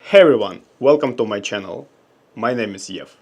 Hey everyone, welcome to my channel. My name is Yev.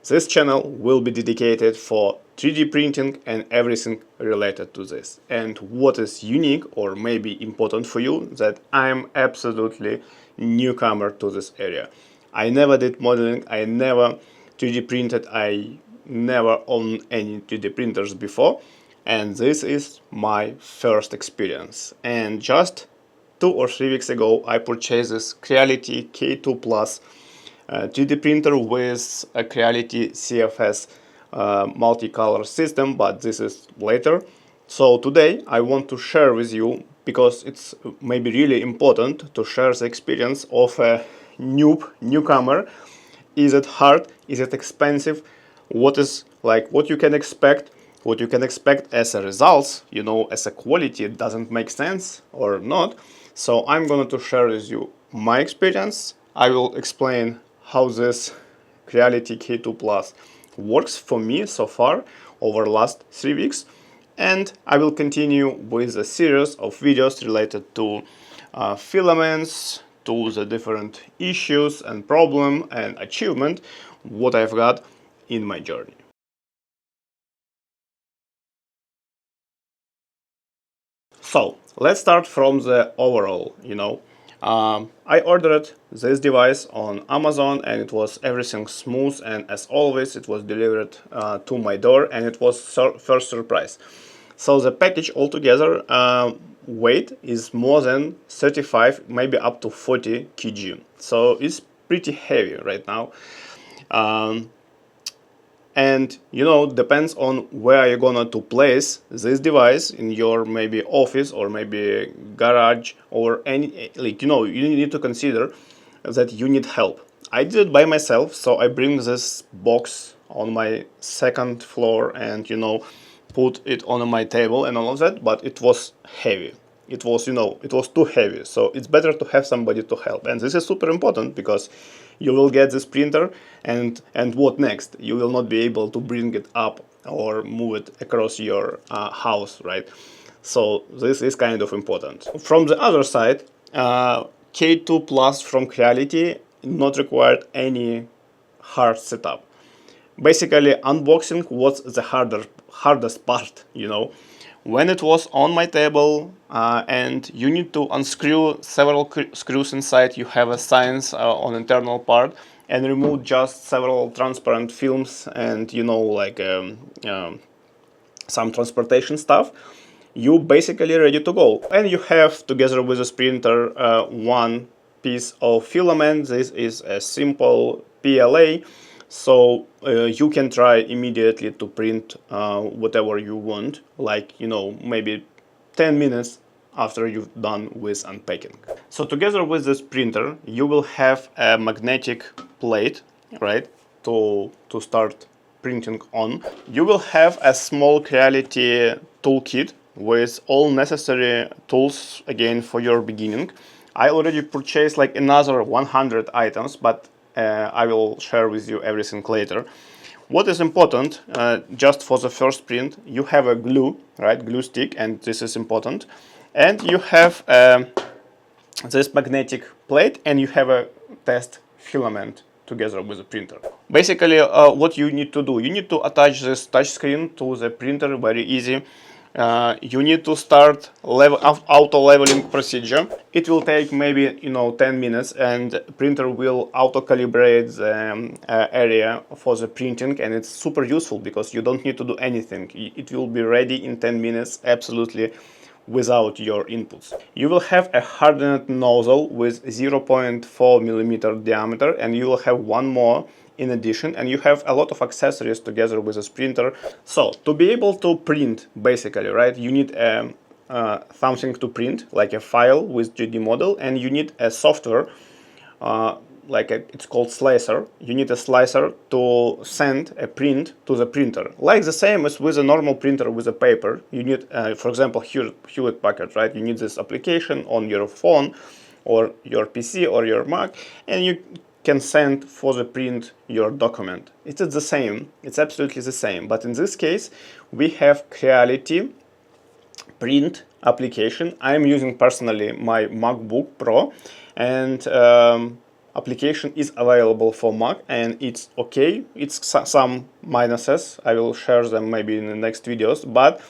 This channel will be dedicated for 3D printing and everything related to this. And what is unique or maybe important for you, that I'm absolutely newcomer to this area. I never did modeling, I never 3D printed, I never owned any 3D printers before. And this is my first experience. And just 2 or 3 weeks ago, I purchased this Creality K2 Plus 3D printer with a Creality CFS multicolor system, but this is later. So today I want to share with you, because it's maybe really important to share the experience of a newcomer. Is it hard? Is it expensive? What is what you can expect? What you can expect as a result, as a quality, it doesn't make sense or not. So I'm going to share with you my experience. I will explain how this Creality K2 Plus works for me so far over the last 3 weeks. And I will continue with a series of videos related to filaments, to the different issues and problem and achievement, what I've got in my journey. So let's start from the overall, I ordered this device on Amazon and it was everything smooth, and as always it was delivered to my door, and it was first surprise. So the package altogether weight is more than 35, maybe up to 40 kg. So it's pretty heavy right now. And depends on where you're gonna to place this device, in your maybe office or maybe garage or any, you need to consider that you need help. I did it by myself, so I bring this box on my second floor and put it on my table and all of that, but it was heavy. It was it was too heavy, so it's better to have somebody to help. And this is super important, because you will get this printer and what next? You will not be able to bring it up or move it across your house, right? So this is kind of important. From the other side, K2 Plus from Creality not required any hard setup. Basically, unboxing was the hardest part, When it was on my table and you need to unscrew several screws inside, you have a signs on internal part, and remove just several transparent films and some transportation stuff, you basically ready to go. And you have, together with this printer, one piece of filament. This is a simple PLA. So you can try immediately to print whatever you want, maybe 10 minutes after you've done with unpacking. So together with this printer, you will have a magnetic plate, right, to start printing on. You will have a small Creality toolkit with all necessary tools, again, for your beginning. I already purchased another 100 items, but I will share with you everything later. What is important, just for the first print, you have a glue, right, glue stick, and this is important. And you have this magnetic plate, and you have a test filament together with the printer. Basically, what you need to do, you need to attach this touch screen to the printer, very easy. You need to start auto leveling procedure. It will take maybe 10 minutes, and printer will auto calibrate the area for the printing, and it's super useful because you don't need to do anything. It will be ready in 10 minutes absolutely without your inputs. You will have a hardened nozzle with 0.4 millimeter diameter, and you will have one more in addition, and you have a lot of accessories together with this printer. So to be able to print, basically, right, you need something to print, like a file with 3D model, and you need a software, it's called slicer. You need a slicer to send a print to the printer, like the same as with a normal printer with a paper. You need, for example, Hewlett-Packard, right? You need this application on your phone or your PC or your Mac, and you can send for the print your document. It's the same, it's absolutely the same, but in this case we have Creality print application. I'm using personally my MacBook Pro, and application is available for Mac, and it's okay. It's some minuses. I will share them maybe in the next videos, but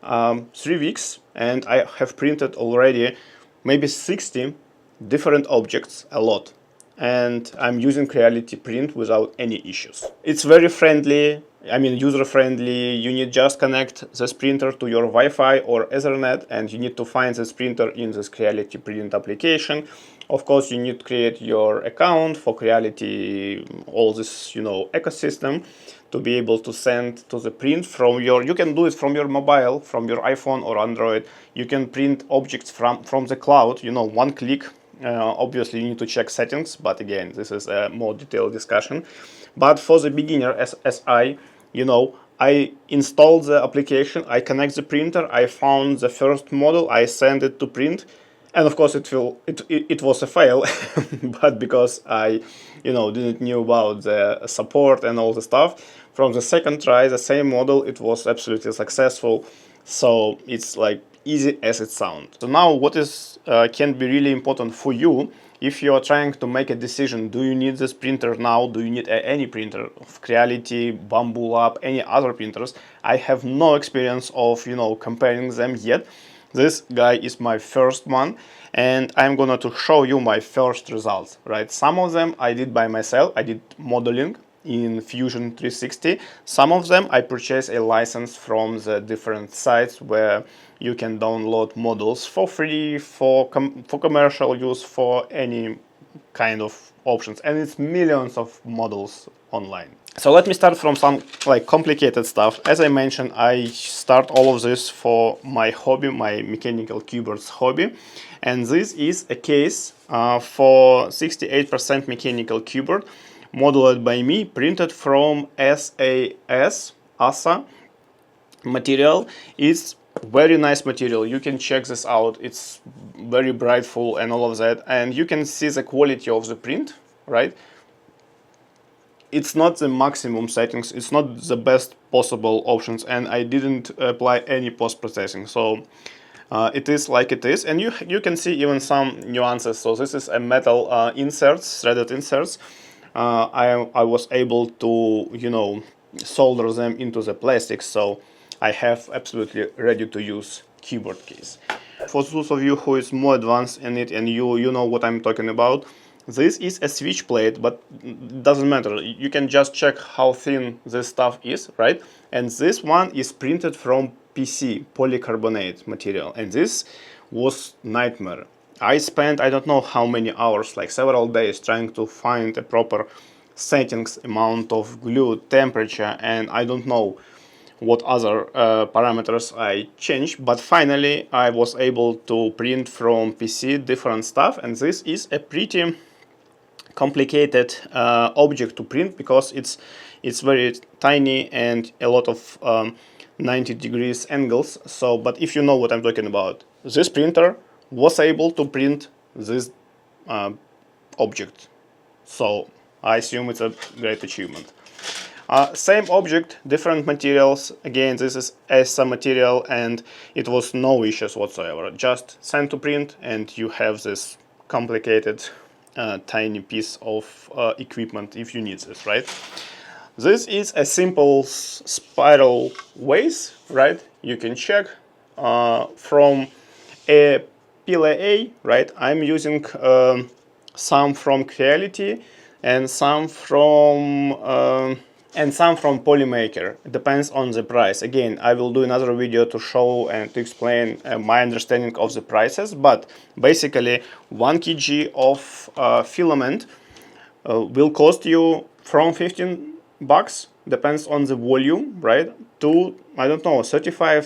3 weeks and I have printed already maybe 60 different objects, a lot. And I'm using Creality Print without any issues. It's very friendly, I mean user friendly. You need just connect this printer to your Wi-Fi or Ethernet, and you need to find this printer in this Creality Print application. Of course, you need to create your account for Creality, all this, you know, ecosystem, to be able to send to the print from your, you can do it from your mobile, from your iPhone or Android. You can print objects from the cloud, you know, one click. Obviously you need to check settings, but again, this is a more detailed discussion. But for the beginner, as I, you know, I installed the application, I connect the printer, I found the first model, I send it to print, and of course it was a fail, but because I, you know, didn't knew about the support and all the stuff, from the second try, the same model, it was absolutely successful. So it's like easy as it sounds. So now what is can be really important for you if you are trying to make a decision. Do you need this printer now? Do you need any printer of Creality, Bamboo Lab, any other printers? I have no experience of, you know, comparing them yet. This guy is my first one, and I'm gonna to show you my first results, right? Some of them I did by myself. I did modeling in Fusion 360. Some of them I purchased a license from the different sites where you can download models for free, for commercial use, for any kind of options, and it's millions of models online. So let me start from some like complicated stuff. As I mentioned, I start all of this for my hobby, my mechanical keyboards hobby, and this is a case for 68% mechanical keyboard, modeled by me, printed from ASA material. It's very nice material. You can check this out. It's very brightful and all of that, and you can see the quality of the print, right? It's not the maximum settings, it's not the best possible options, and I didn't apply any post-processing, so it is like it is. And you can see even some nuances. So this is a metal inserts, threaded inserts. I was able to, you know, solder them into the plastic, so I have absolutely ready to use keyboard case. For those of you who is more advanced in it and you know what I'm talking about, this is a switch plate, but it doesn't matter. You can just check how thin this stuff is, right? And this one is printed from PC, polycarbonate material, and this was nightmare. I spent, I don't know how many hours, like several days, trying to find a proper settings, amount of glue, temperature, and I don't know what other parameters I changed, but finally I was able to print from PC different stuff, and this is a pretty complicated object to print because it's very tiny and a lot of 90 degrees angles. So, but if you know what I'm talking about, this printer was able to print this object. So I assume it's a great achievement. Same object, different materials. Again, this is ESA material, and it was no issues whatsoever. Just send to print, and you have this complicated tiny piece of equipment if you need this, right? This is a simple spiral vase, right? You can check from a PLA, right? I'm using some from Creality and some from Polymaker. It depends on the price. Again, I will do another video to show and to explain my understanding of the prices, but basically 1 kg of filament will cost you from $15, depends on the volume, right, to, I don't know, 25,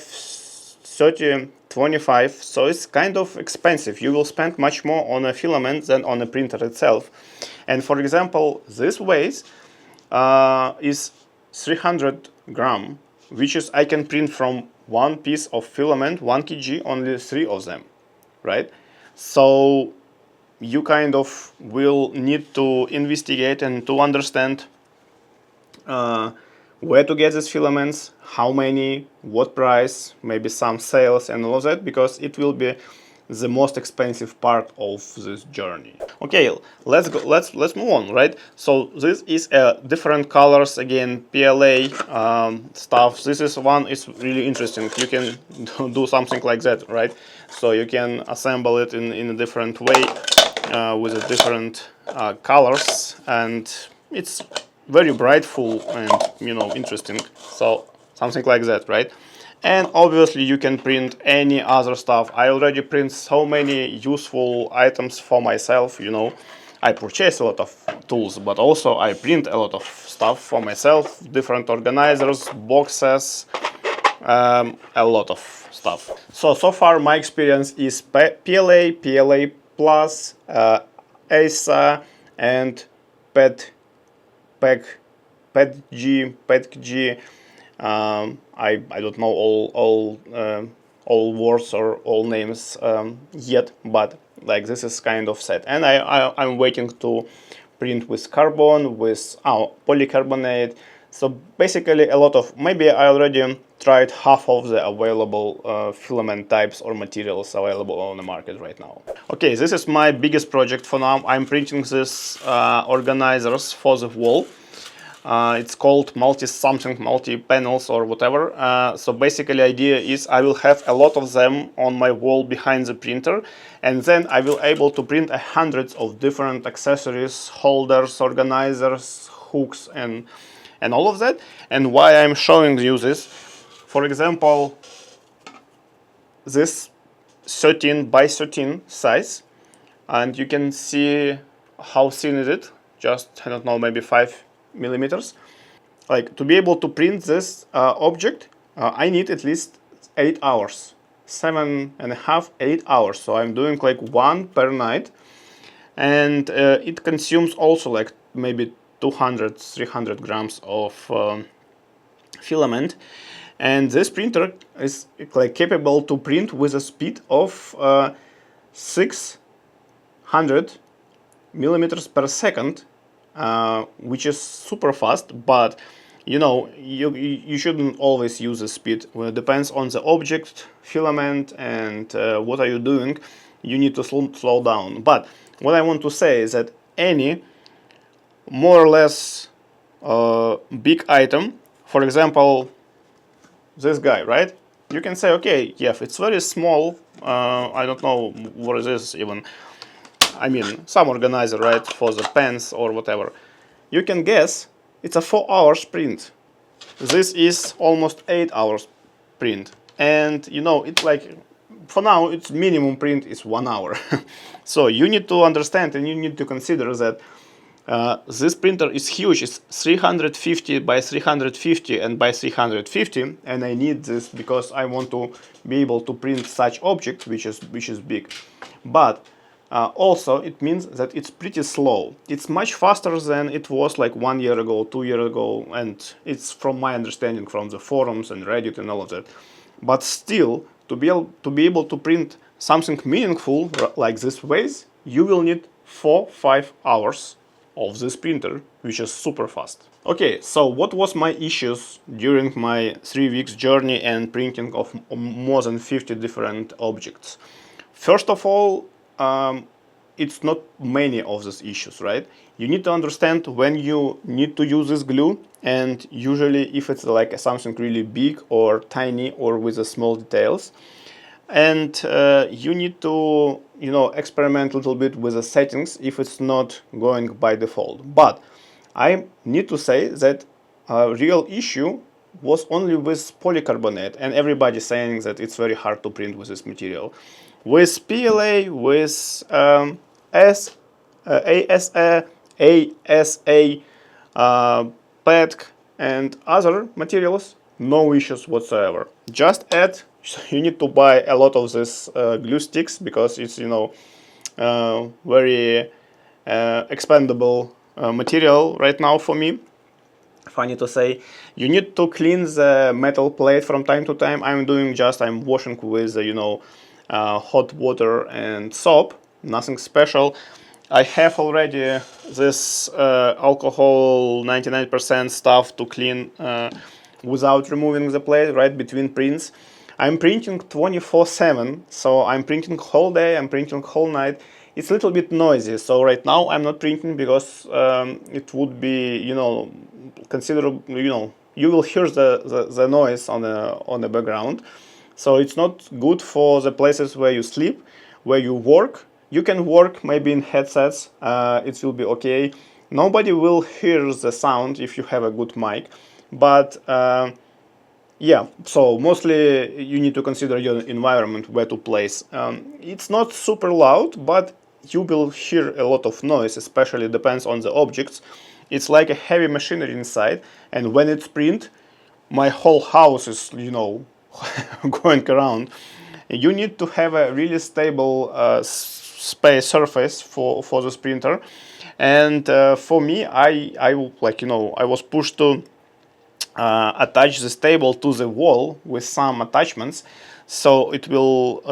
so it's kind of expensive. You will spend much more on a filament than on a printer itself. And for example, this vase is 300 gram, which is I can print from one piece of filament, 1 kg, only 3 of them, right? So you kind of will need to investigate and to understand where to get these filaments, how many, what price, maybe some sales and all of that, because it will be the most expensive part of this journey. Okay, let's go. Let's move on, right? So this is different colors again, PLA stuff. This is one is really interesting. You can do something like that, right? So you can assemble it in a different way with the different colors, and it's very brightful and interesting. So something like that, right? And obviously you can print any other stuff. I already print so many useful items for myself, I purchase a lot of tools, but also I print a lot of stuff for myself, different organizers, boxes, a lot of stuff. So far my experience is PLA, PLA Plus, ASA, and PETG. I don't know all words or all names yet, but like this is kind of set. And I'm waiting to print with carbon, with polycarbonate. So basically a lot of, maybe I already tried half of the available filament types or materials available on the market right now. Okay, this is my biggest project for now. I'm printing these organizers for the wall. It's called multi-panels or whatever. So basically idea is I will have a lot of them on my wall behind the printer, and then I will able to print hundreds of different accessories, holders, organizers, hooks, and all of that. And why I'm showing you this, for example, this 13 by 13 size, and you can see how thin is it, just I don't know, maybe 5 millimeters. Like, to be able to print this object, I need at least 8 hours, 7.5, 8 hours. So I'm doing like one per night, and it consumes also like maybe 200, 300 grams of filament. And this printer is like capable to print with a speed of 600 millimeters per second, which is super fast. But you shouldn't always use the speed. Well, it depends on the object, filament, and what are you doing. You need to slow down. But what I want to say is that any more or less big item, for example, this guy, right? You can say, okay, yeah, it's very small. I don't know what it is even. I mean, some organizer, right, for the pens or whatever. You can guess it's a 4 hours print. This is almost 8 hours print. And it's like, for now, its minimum print is 1 hour. So you need to understand and you need to consider that this printer is huge. It's 350 by 350 and by 350, and I need this because I want to be able to print such object which is big. But also it means that it's pretty slow. It's much faster than it was like 1 year ago, 2 years ago, and it's from my understanding from the forums and Reddit and all of that. But still, to be able to print something meaningful like this ways, you will need 4-5 hours of this printer, which is super fast. Okay, so what was my issues during my 3 weeks journey and printing of more than 50 different objects? First of all, it's not many of these issues, right? You need to understand when you need to use this glue, and usually if it's like something really big or tiny or with the small details. And you need to experiment a little bit with the settings if it's not going by default. But I need to say that a real issue was only with polycarbonate, and everybody saying that it's very hard to print with this material. With PLA, with ASA, PETG, and other materials, no issues whatsoever. Just add. You need to buy a lot of this glue sticks because it's very expendable material right now for me. Funny to say. You need to clean the metal plate from time to time. I'm washing with hot water and soap, nothing special. I have already this alcohol 99% stuff to clean without removing the plate, right, between prints. I'm printing 24/7, so I'm printing whole day, I'm printing whole night. It's a little bit noisy, so right now I'm not printing because it would be, you know, considerable, you know, you will hear the noise on the background. So it's not good for the places where you sleep, where you work. You can work maybe in headsets, it will be okay. Nobody will hear the sound if you have a good mic, but yeah, so mostly you need to consider your environment, where to place. It's not super loud, but you will hear a lot of noise, especially depends on the objects. It's like a heavy machinery inside, and when it's print, my whole house is, you know, going around. You need to have a really stable space surface for the printer, and for me, I like, you know, I was pushed to attach this table to the wall with some attachments, so it will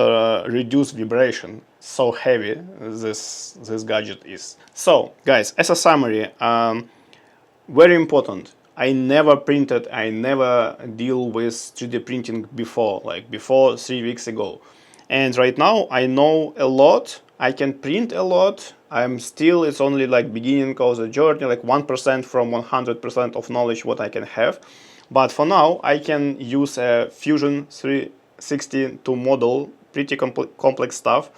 reduce vibration. So heavy this gadget is. So guys, as a summary, very important, I never printed, I never deal with 3D printing before, like before 3 weeks ago. And right now I know a lot, I can print a lot. I'm still, it's only like beginning of the journey, like 1% from 100% of knowledge what I can have. But for now, I can use a Fusion 360 to model pretty complex stuff.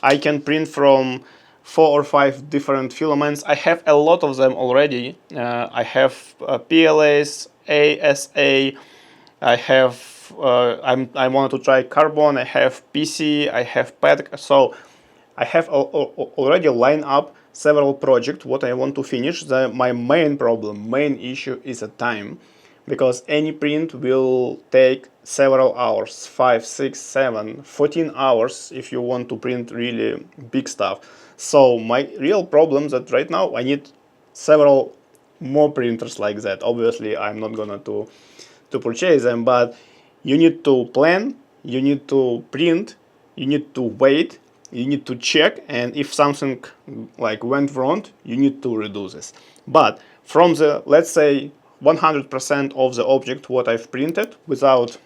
I can print from 4 or 5 different filaments. I have a lot of them already. I have PLAs, ASA, I have I wanted to try carbon, I have PC, I have PET, so I have already lined up several projects what I want to finish. My main problem, main issue is the time, because any print will take several hours, 5, 6, 7, 14 hours if you want to print really big stuff. So my real problem is that right now I need several more printers like that. Obviously I'm not gonna to purchase them, but you need to plan, you need to print, you need to wait, you need to check, and if something like went wrong, you need to redo this. But from the, let's say, 100% of the object what I've printed without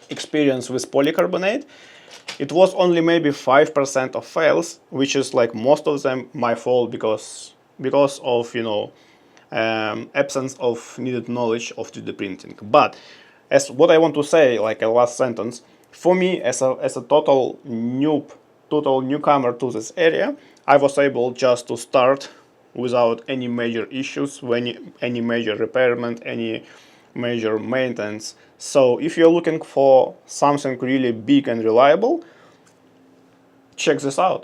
experience with polycarbonate, it was only maybe 5% of fails, which is like most of them my fault because of, you know, absence of needed knowledge of 3D printing. But as what I want to say, like a last sentence, for me as a total noob, total newcomer to this area, I was able just to start without any major issues, any major repairment, any major maintenance. So if you're looking for something really big and reliable, check this out.